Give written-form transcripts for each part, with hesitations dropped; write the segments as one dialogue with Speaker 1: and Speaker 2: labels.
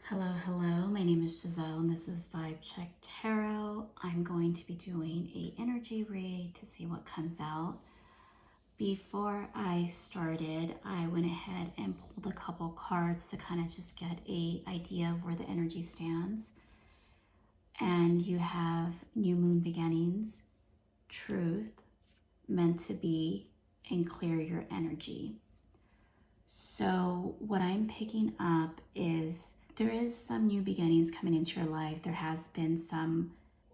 Speaker 1: Hello, hello. My name is Giselle and this is Vybechecktarot. I'm going to be doing a energy read to see what comes out. Before I started, I went ahead and pulled a couple cards to kind of just get an idea of where the energy stands. And you have new moon beginnings, truth, meant to be, and clear your energy. So what I'm picking up is there is some new beginnings coming into your life. There has been some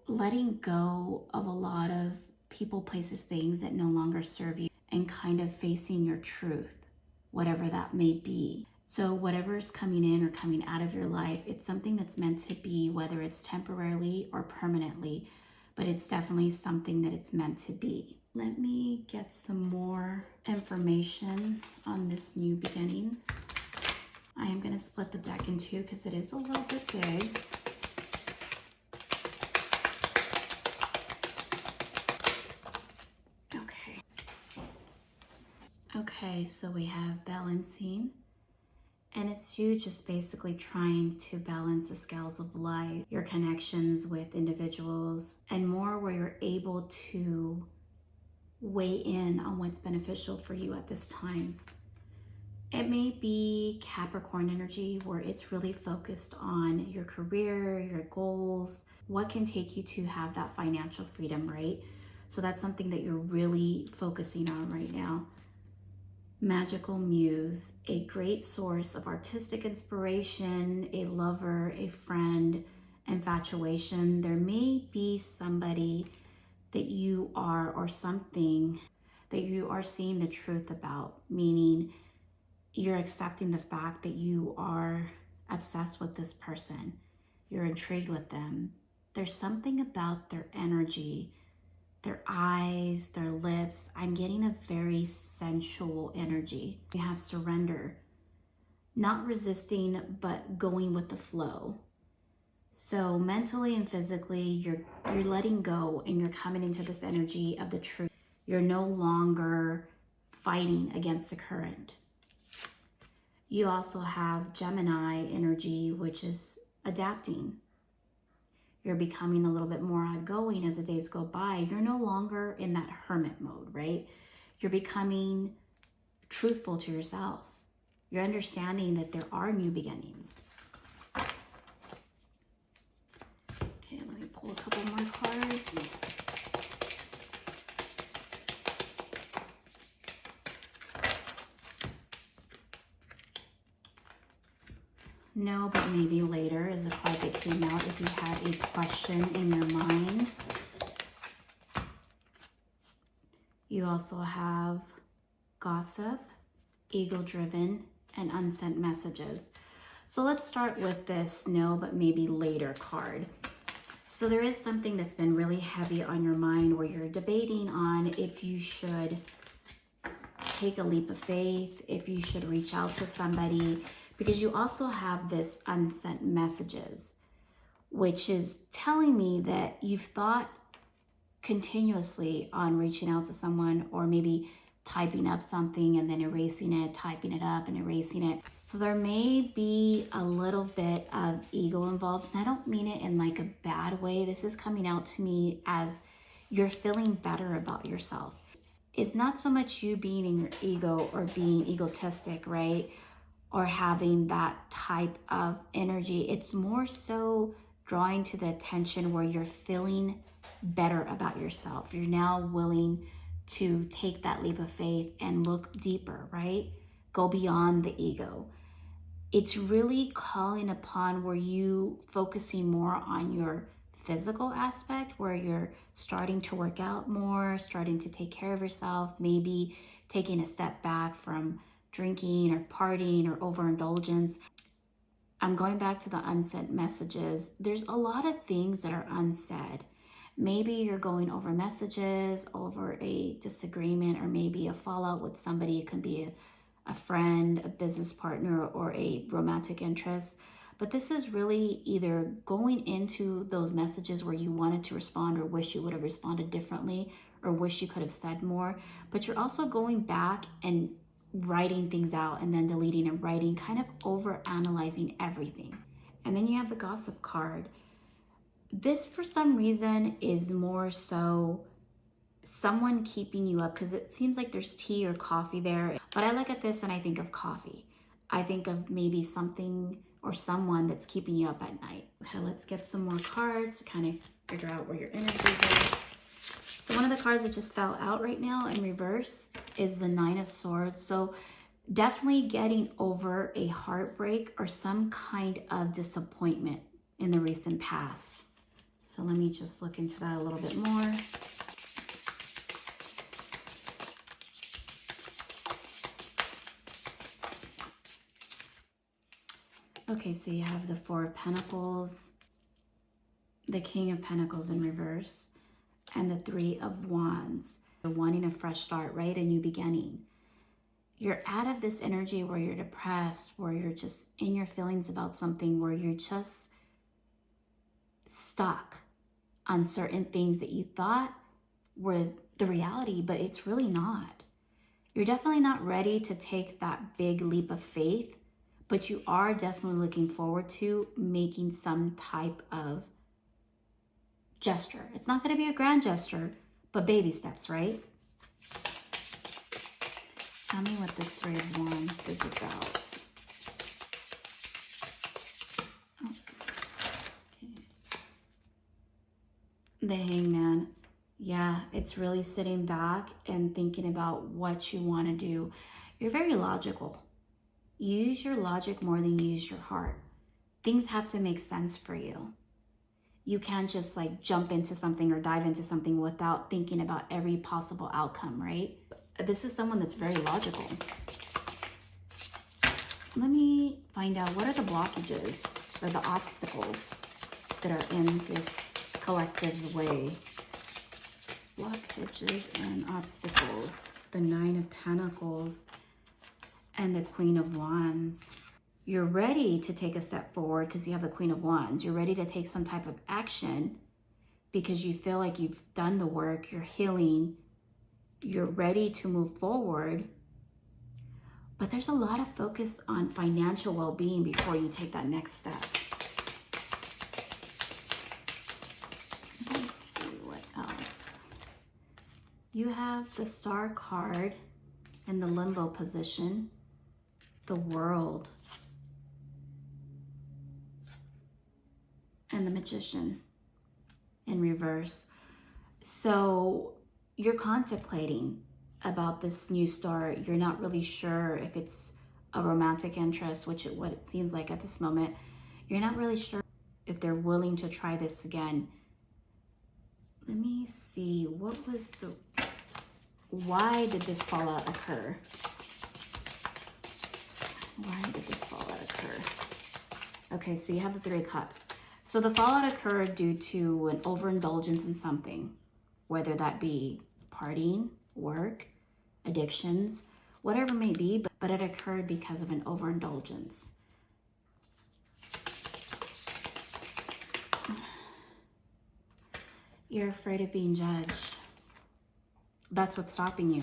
Speaker 1: letting go of a lot of people, places, things that no longer serve you and kind of facing your truth, whatever that may be. So whatever is coming in or coming out of your life, it's something that's meant to be, whether it's temporarily or permanently, but it's definitely something that it's meant to be. Let me get some more information on this new beginnings. I am going to split the deck in two because it is a little bit big. Okay, so we have balancing. And it's you just basically trying to balance the scales of life, your connections with individuals, and more where you're able to weigh in on what's beneficial for you at this time. It may be Capricorn energy where it's really focused on your career, your goals, what can take you to have that financial freedom, right? So that's something that you're really focusing on right now. Magical muse, a great source of artistic inspiration, a lover, a friend, infatuation. There may be somebody that you are or something that you are seeing the truth about, meaning you're accepting the fact that you are obsessed with this person. You're intrigued with them. There's something about their energy, their eyes, their lips. I'm getting a very sensual energy. You have surrender, not resisting, but going with the flow. So mentally and physically, you're letting go and you're coming into this energy of the truth. You're no longer fighting against the current. You also have Gemini energy, which is adapting. You're becoming a little bit more outgoing as the days go by. You're no longer in that hermit mode, right? You're becoming truthful to yourself. You're understanding that there are new beginnings. Okay, let me pull a couple more cards. No, but maybe later is a card that came out if you had a question in your mind. You also have gossip, ego-driven, and unsent messages. So let's start with this no, but maybe later card. So there is something that's been really heavy on your mind where you're debating on if you should take a leap of faith, if you should reach out to somebody, because you also have this unsent messages, which is telling me that you've thought continuously on reaching out to someone, or maybe typing up something and then erasing it, typing it up and erasing it. So there may be a little bit of ego involved. And I don't mean it in like a bad way. This is coming out to me as you're feeling better about yourself. It's not so much you being in your ego or being egotistic, right? Or having that type of energy. It's more so drawing to the attention where you're feeling better about yourself. You're now willing to take that leap of faith and look deeper, right? Go beyond the ego. It's really calling upon where you focusing more on your physical aspect, where you're starting to work out more, starting to take care of yourself, maybe taking a step back from drinking or partying or overindulgence. I'm going back to the unsent messages. There's a lot of things that are unsaid. Maybe you're going over messages, over a disagreement, or maybe a fallout with somebody. It can be a friend, a business partner, or a romantic interest. But this is really either going into those messages where you wanted to respond or wish you would have responded differently or wish you could have said more. But you're also going back and writing things out and then deleting and writing, kind of over analyzing everything. And then you have the Gossip card. This, for some reason, is more so someone keeping you up, because it seems like there's tea or coffee there. But I look at this and I think of coffee. I think of maybe something or someone that's keeping you up at night. Okay, let's get some more cards to kind of figure out where your energies are. So one of the cards that just fell out right now in reverse is the Nine of Swords. So definitely getting over a heartbreak or some kind of disappointment in the recent past. So let me just look into that a little bit more. Okay, so you have the Four of Pentacles, the King of Pentacles in reverse, and the Three of Wands. You're wanting a fresh start, right? A new beginning. You're out of this energy where you're depressed, where you're just in your feelings about something, where you're just stuck on certain things that you thought were the reality, but it's really not. You're definitely not ready to take that big leap of faith, but you are definitely looking forward to making some type of gesture. It's not going to be a grand gesture, but baby steps, right? Tell me what this Three of Wands is about. Oh. Okay. The Hangman. Yeah, it's really sitting back and thinking about what you want to do. You're very logical. Use your logic more than you use your heart. Things have to make sense for you. You can't just like jump into something or dive into something without thinking about every possible outcome, right? This is someone that's very logical. Let me find out, what are the blockages or the obstacles that are in this collective's way? Blockages and obstacles. The Nine of Pentacles and the Queen of Wands. You're ready to take a step forward because you have the Queen of Wands. You're ready to take some type of action because you feel like you've done the work, you're healing, you're ready to move forward. But there's a lot of focus on financial well-being before you take that next step. Let's see what else. You have the Star card in the limbo position, the World, and the Magician in reverse. So you're contemplating about this new start. You're not really sure if it's a romantic interest, what it seems like at this moment. You're not really sure if they're willing to try this again. Let me see, why did this fallout occur? Why did this fallout occur? Okay, so you have the Three of Cups. So the fallout occurred due to an overindulgence in something, whether that be partying, work, addictions, whatever it may be, but it occurred because of an overindulgence. You're afraid of being judged. That's what's stopping you,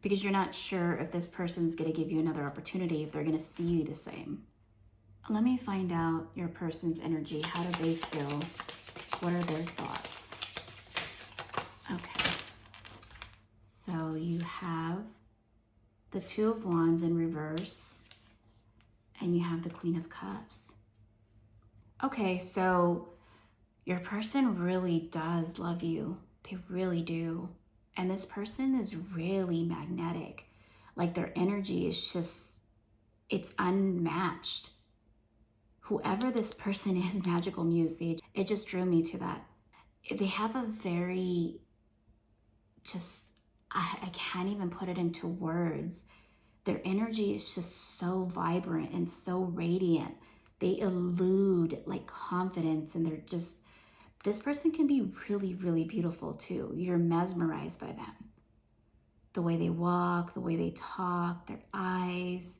Speaker 1: because you're not sure if this person's going to give you another opportunity, if they're going to see you the same. Let me find out your person's energy. How do they feel? What are their thoughts? Okay. So you have the Two of Wands in reverse, and you have the Queen of Cups. Okay, so your person really does love you. They really do. And this person is really magnetic. Like their energy is just, it's unmatched. Whoever this person is, Magical Muse, it just drew me to that. They have a very, just, I can't even put it into words. Their energy is just so vibrant and so radiant. They elude like confidence, and they're just, this person can be really, really beautiful too. You're mesmerized by them. The way they walk, the way they talk, their eyes,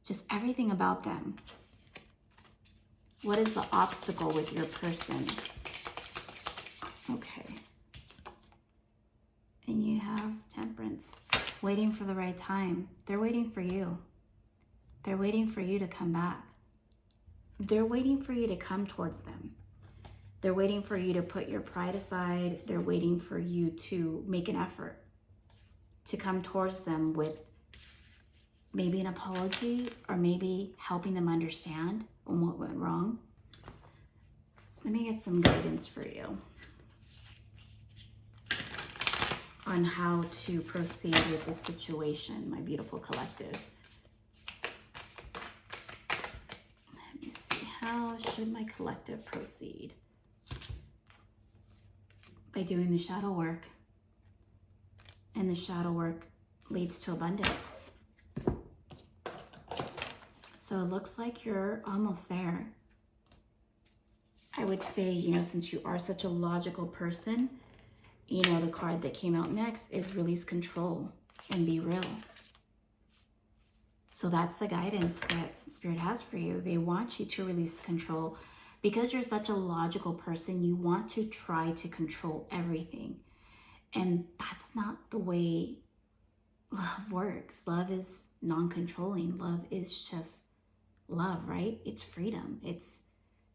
Speaker 1: just everything about them. What is the obstacle with your person? Okay. And you have Temperance, waiting for the right time. They're waiting for you. They're waiting for you to come back. they're waiting for you to come towards them. They're waiting for you to put your pride aside. They're waiting for you to make an effort to come towards them with maybe an apology or maybe helping them understand on what went wrong. Let me get some guidance for you on how to proceed with this situation, my beautiful collective. Let me see, how should my collective proceed? By doing the shadow work. And the shadow work leads to abundance. So it looks like you're almost there. I would say, you know, since you are such a logical person, you know, the card that came out next is release control and be real. So that's the guidance that Spirit has for you. They want you to release control. Because you're such a logical person, you want to try to control everything. And that's not the way love works. Love is non-controlling. Love is just love, right? It's freedom. It's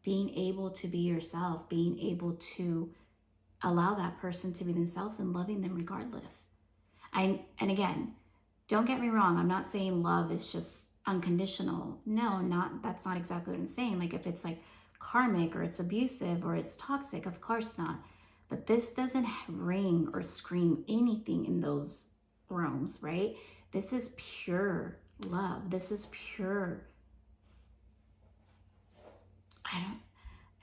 Speaker 1: being able to be yourself, being able to allow that person to be themselves and loving them regardless. And again, don't get me wrong. I'm not saying love is just unconditional. No, that's not exactly what I'm saying. Like if it's like karmic or it's abusive or it's toxic, of course not. But this doesn't ring or scream anything in those realms, right? This is pure love. This is pure.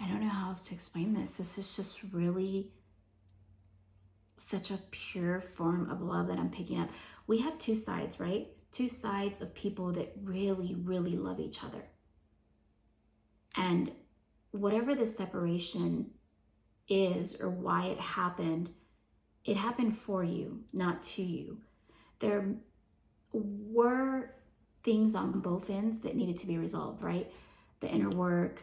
Speaker 1: I don't know how else to explain this. This is just really such a pure form of love that I'm picking up. We have two sides, right? Two sides of people that really, really love each other. And whatever the separation is or why it happened for you, not to you. There were things on both ends that needed to be resolved, right? The inner work,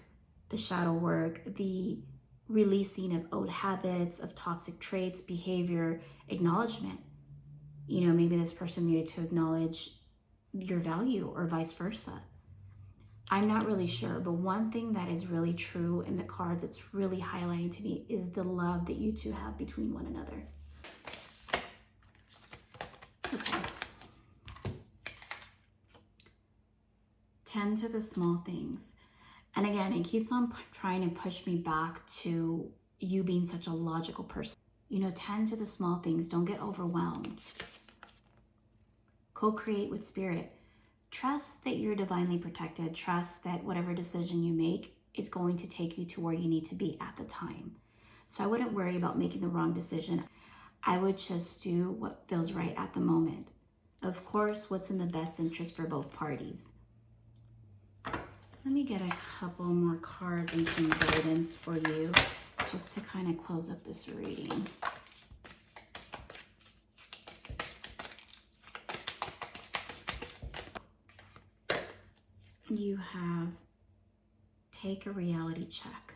Speaker 1: the shadow work, the releasing of old habits, of toxic traits, behavior, acknowledgement. You know, maybe this person needed to acknowledge your value or vice versa. I'm not really sure, but one thing that is really true in the cards that's really highlighting to me is the love that you two have between one another. Okay. Tend to the small things. And again, it keeps on trying to push me back to you being such a logical person. You know, tend to the small things. Don't get overwhelmed. Co-create with Spirit. Trust that you're divinely protected. Trust that whatever decision you make is going to take you to where you need to be at the time. So I wouldn't worry about making the wrong decision. I would just do what feels right at the moment. Of course, what's in the best interest for both parties. Let me get a couple more cards and some guidance for you just to kind of close up this reading. You have take a reality check.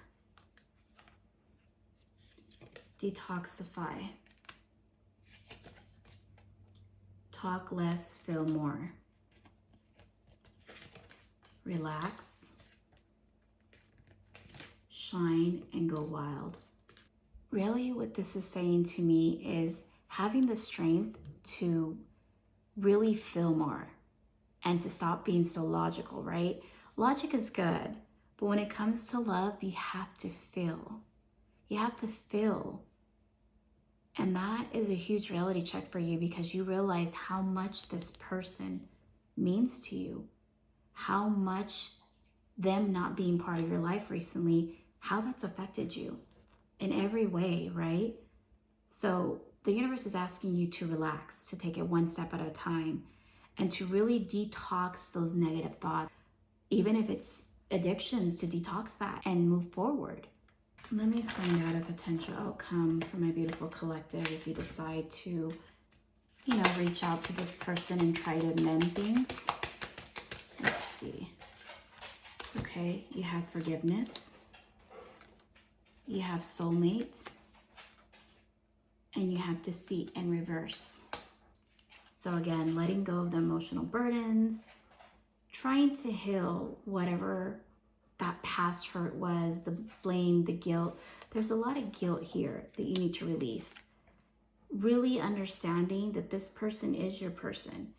Speaker 1: Detoxify. Talk less, feel more. Relax. Shine and go wild. Really what this is saying to me is having the strength to really feel more and to stop being so logical, right? Logic is good, but when it comes to love, you have to feel. You have to feel. And that is a huge reality check for you because you realize how much this person means to you, how much them not being part of your life recently, how that's affected you in every way, right? So the universe is asking you to relax, to take it one step at a time, and to really detox those negative thoughts, even if it's addictions, to detox that and move forward. Let me find out a potential outcome for my beautiful collective if you decide to, you know, reach out to this person and try to mend things. Let's see. Okay, you have forgiveness. You have soulmates. And you have deceit in reverse. So again, letting go of the emotional burdens, trying to heal whatever that past hurt was, the blame, the guilt. There's a lot of guilt here that you need to release. Really understanding that this person is your person.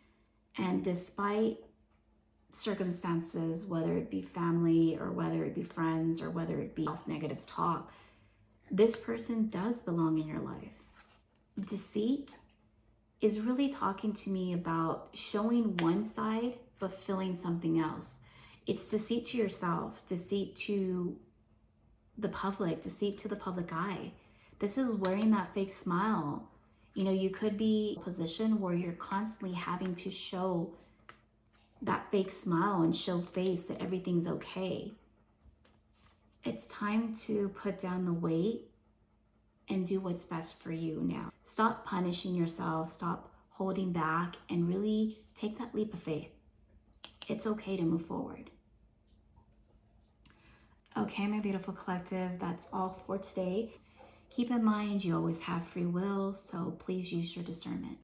Speaker 1: And despite circumstances, whether it be family or whether it be friends or whether it be negative talk, this person does belong in your life. Deceit is really talking to me about showing one side but feeling something else. It's deceit to yourself, deceit to the public, deceit to the public eye. This is wearing that fake smile. You know, you could be in a position where you're constantly having to show that fake smile and show face that everything's okay. It's time to put down the weight and do what's best for you now. Stop punishing yourself, stop holding back, and really take that leap of faith. It's okay to move forward. Okay, my beautiful collective, that's all for today. Keep in mind, you always have free will, so please use your discernment.